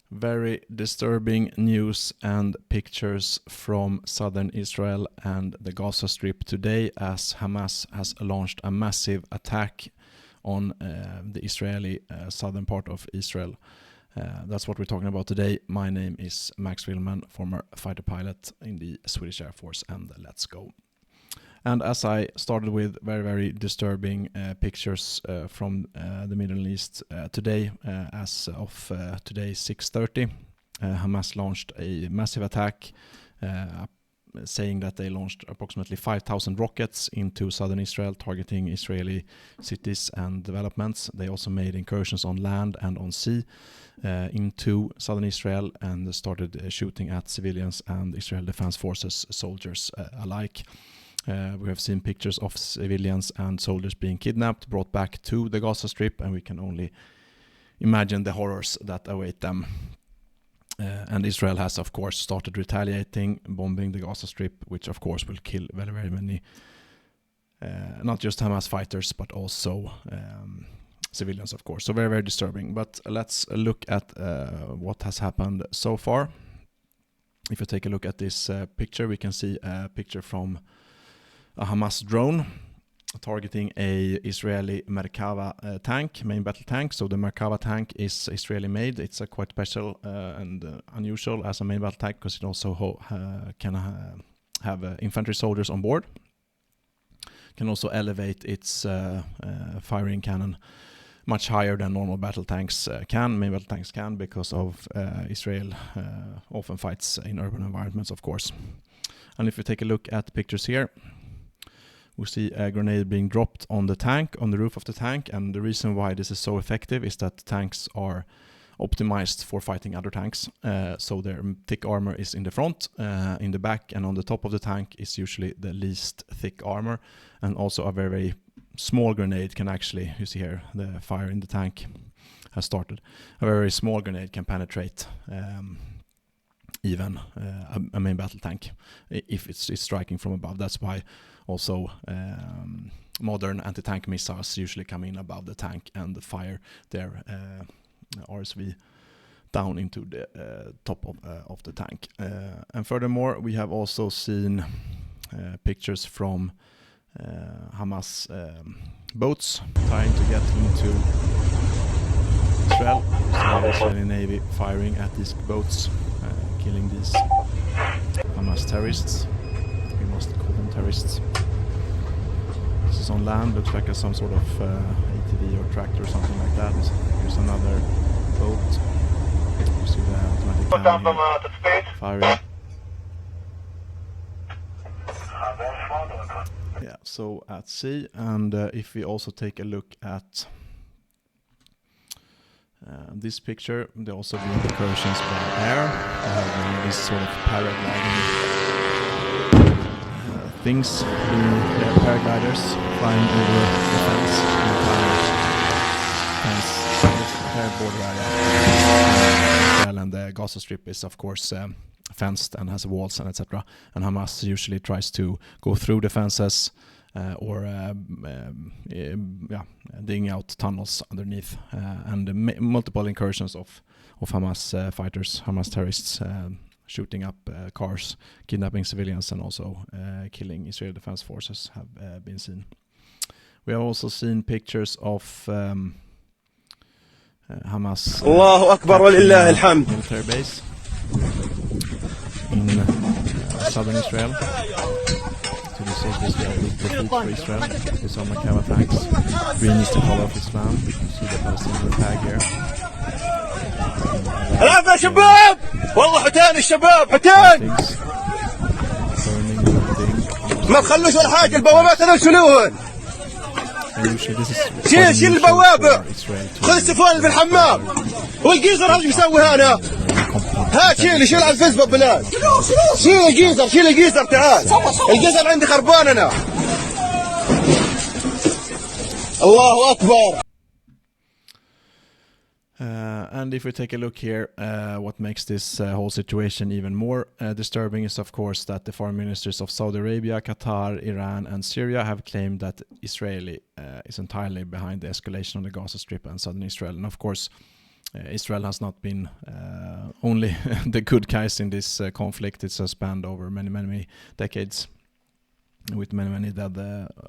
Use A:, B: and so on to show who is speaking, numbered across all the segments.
A: Very disturbing news and pictures from southern Israel and the Gaza Strip today, as Hamas has launched a massive attack on the Israeli southern part of Israel. That's what we're talking about today. My name is Max Villman, former fighter pilot in the Swedish Air Force, and let's go. And as I started with, very, very disturbing pictures from the Middle East today. As of today, 6:30, Hamas launched a massive attack, saying that they launched approximately 5,000 rockets into southern Israel, targeting Israeli cities and developments. They also made incursions on land and on sea into southern Israel and started shooting at civilians and Israel Defense Forces soldiers alike. We have seen pictures of civilians and soldiers being kidnapped, brought back to the Gaza Strip, and we can only imagine the horrors that await them. And Israel has, of course, started retaliating, bombing the Gaza Strip, which, of course, will kill very, very many, not just Hamas fighters, but also civilians, of course. So very, very disturbing. But let's look at what has happened so far. If you take a look at this picture, we can see a picture from a Hamas drone targeting a Israeli Merkava tank, main battle tank. So the Merkava tank is Israeli made. It's a quite special and unusual as a main battle tank because it also can have infantry soldiers on board. Can also elevate its firing cannon much higher than normal battle tanks main battle tanks can, because of Israel often fights in urban environments, of course. And if you take a look at the pictures here, we see a grenade being dropped on the tank, on the roof of the tank, and the reason why this is so effective is that tanks are optimized for fighting other tanks. So their thick armor is in the front, in the back, and on the top of the tank is usually the least thick armor. And also a very, very small grenade can actually, you see here, the fire in the tank has started. A very small grenade can penetrate even a main battle tank if it's striking from above. That's why also modern anti-tank missiles usually come in above the tank and fire their RSV down into the top of the tank. And furthermore, we have also seen pictures from Hamas boats trying to get into Israel. The Israeli Navy firing at these boats, killing these Hamas terrorists. We must call them terrorists. This is on land, looks like some sort of ATV or tractor or something like that. Here's another boat. You see the automatic cannon firing. Yeah, so at sea. And if we also take a look at this picture, there also been incursions by air. This sort of paragliding things, paragliders flying over the fence, entire border area. Israel and the Gaza Strip is, of course, fenced and has walls and etc. And Hamas usually tries to go through the fences or digging out tunnels underneath, and multiple incursions of Hamas fighters, Hamas terrorists, shooting up cars, kidnapping civilians, and also killing Israeli Defense Forces have been seen. We have also seen pictures of Hamas
B: Allahu Akbar walillahi alhamd
A: military base in southern Israel. So this is the defeat for Israel. These are Merkava tanks. Green is the color of Islam. You see the Palestinian flag here.
B: العافية يا شباب والله حتان الشباب حتان ما تخلوش ولا حاجة البوابات هذول شيلوهن شيل البوابة خذ السفون اللي في الحمام والجيزر هذا يسوي هنا هات شيل على الفيسبوك بلاد شيل الجيزر تعال الجيزر عندي خربان أنا الله أكبر.
A: And if we take a look here, what makes this whole situation even more disturbing is, of course, that the foreign ministers of Saudi Arabia, Qatar, Iran, and Syria have claimed that Israel is entirely behind the escalation on the Gaza Strip and southern Israel. And of course, Israel has not been only the good guys in this conflict. It's spanned over many decades, with many dead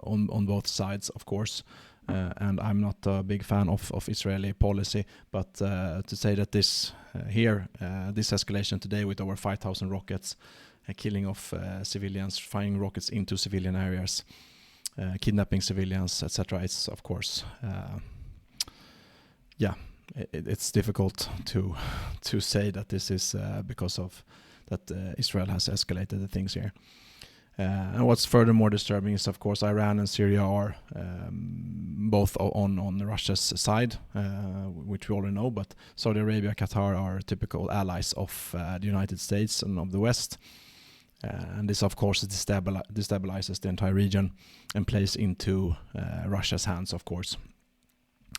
A: on both sides, of course. And I'm not a big fan of Israeli policy, but to say that this this escalation today with over 5,000 rockets, killing of civilians, firing rockets into civilian areas, kidnapping civilians, etc. It's of course, it's difficult to say that this is because of that Israel has escalated the things here. And what's furthermore disturbing is, of course, Iran and Syria are both on Russia's side, which we already know, but Saudi Arabia, Qatar are typical allies of the United States and of the West. And this, of course, destabilizes the entire region and plays into Russia's hands, of course.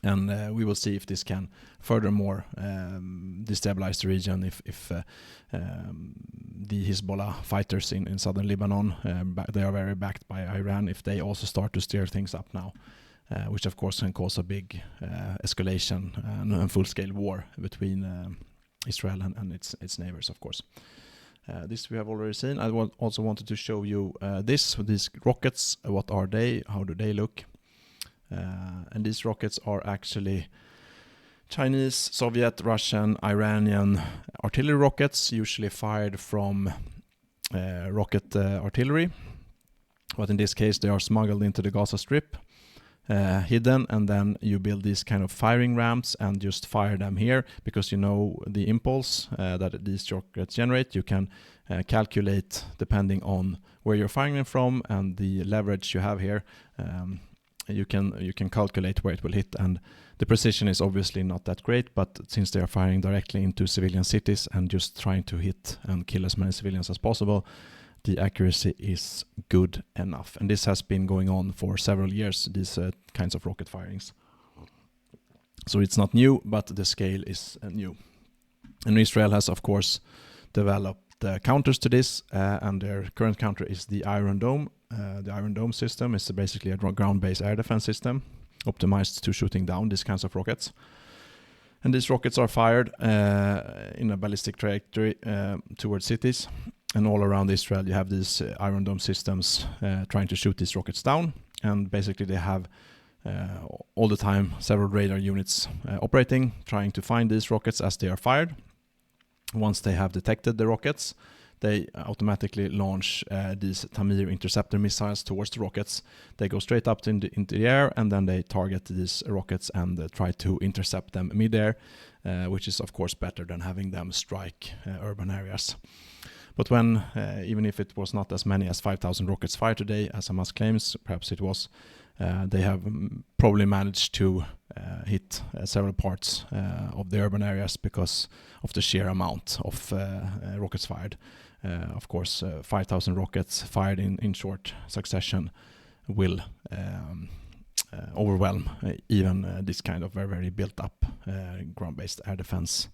A: And we will see if this can furthermore destabilize the region if the Hezbollah fighters in southern Lebanon, they are very backed by Iran, if they also start to steer things up now, which of course can cause a big escalation and full-scale war between Israel and its neighbors, of course. This we have already seen. I also wanted to show you these rockets. What are they? How do they look? And these rockets are actually Chinese, Soviet, Russian, Iranian artillery rockets, usually fired from rocket artillery. But in this case, they are smuggled into the Gaza Strip, hidden, and then you build these kind of firing ramps and just fire them here, because you know the impulse that these rockets generate. You can calculate depending on where you're firing them from and the leverage you have here. You can calculate where it will hit, and the precision is obviously not that great, but since they are firing directly into civilian cities and just trying to hit and kill as many civilians as possible, the accuracy is good enough. And this has been going on for several years, these kinds of rocket firings. So it's not new, but the scale is new. And Israel has, of course, developed counters to this, and their current counter is the Iron Dome. The Iron Dome system is basically a ground-based air defense system optimized to shooting down these kinds of rockets. And these rockets are fired in a ballistic trajectory towards cities. And all around Israel you have these Iron Dome systems trying to shoot these rockets down. And basically they have all the time several radar units operating, trying to find these rockets as they are fired. Once they have detected the rockets, they automatically launch these Tamir interceptor missiles towards the rockets. They go straight up into the air, and then they target these rockets and try to intercept them mid-air, which is of course better than having them strike urban areas. But when, even if it was not as many as 5,000 rockets fired today, as Hamas claims, perhaps it was, they have probably managed to hit several parts of the urban areas because of the sheer amount of rockets fired. Of course, 5,000 rockets fired in short succession will overwhelm even this kind of very, very built-up ground-based air defense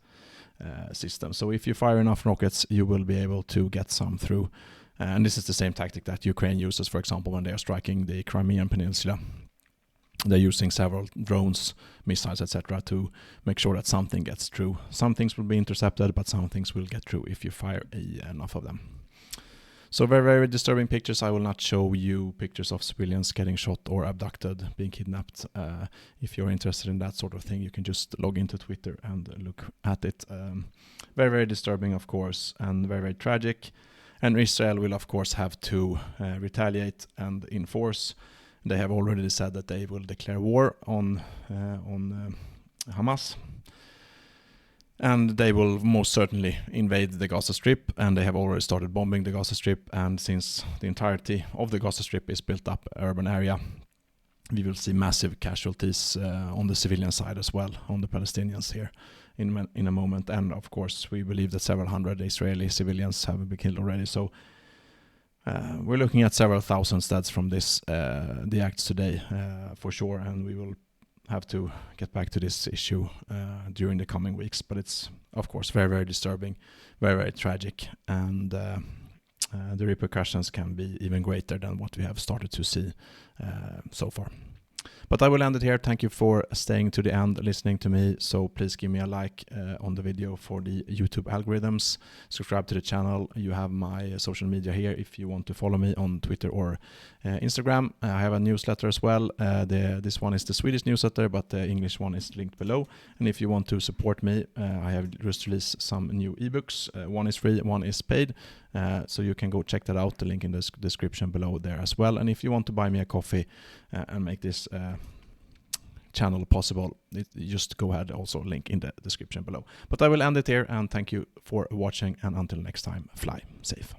A: system. So if you fire enough rockets, you will be able to get some through. And this is the same tactic that Ukraine uses, for example, when they are striking the Crimean Peninsula. They're using several drones, missiles, etc. to make sure that something gets through. Some things will be intercepted, but some things will get through if you fire enough of them. So very, very disturbing pictures. I will not show you pictures of civilians getting shot or abducted, being kidnapped. If you're interested in that sort of thing, you can just log into Twitter and look at it. Very, very disturbing, of course, and very, very tragic. And Israel will, of course, have to retaliate and enforce. They have already said that they will declare war on Hamas. And they will most certainly invade the Gaza Strip, and they have already started bombing the Gaza Strip. And since the entirety of the Gaza Strip is built up urban area, we will see massive casualties on the civilian side as well, on the Palestinians here in a moment. And of course, we believe that several hundred Israeli civilians have been killed already. So we're looking at several thousand deaths from this, the acts today, for sure. And we will have to get back to this issue during the coming weeks. But it's, of course, very, very disturbing, very, very tragic. And the repercussions can be even greater than what we have started to see so far. But I will end it here. Thank you for staying to the end, listening to me. So please give me a like on the video for the YouTube algorithms. Subscribe to the channel. You have my social media here if you want to follow me on Twitter or Instagram. I have a newsletter as well. This one is the Swedish newsletter, but the English one is linked below. And if you want to support me, I have just released some new ebooks. One is free, one is paid. So you can go check that out, the link in the description below there as well. And if you want to buy me a coffee and make this channel possible, just go ahead, also link in the description below. But I will end it here, and thank you for watching, and until next time, fly safe.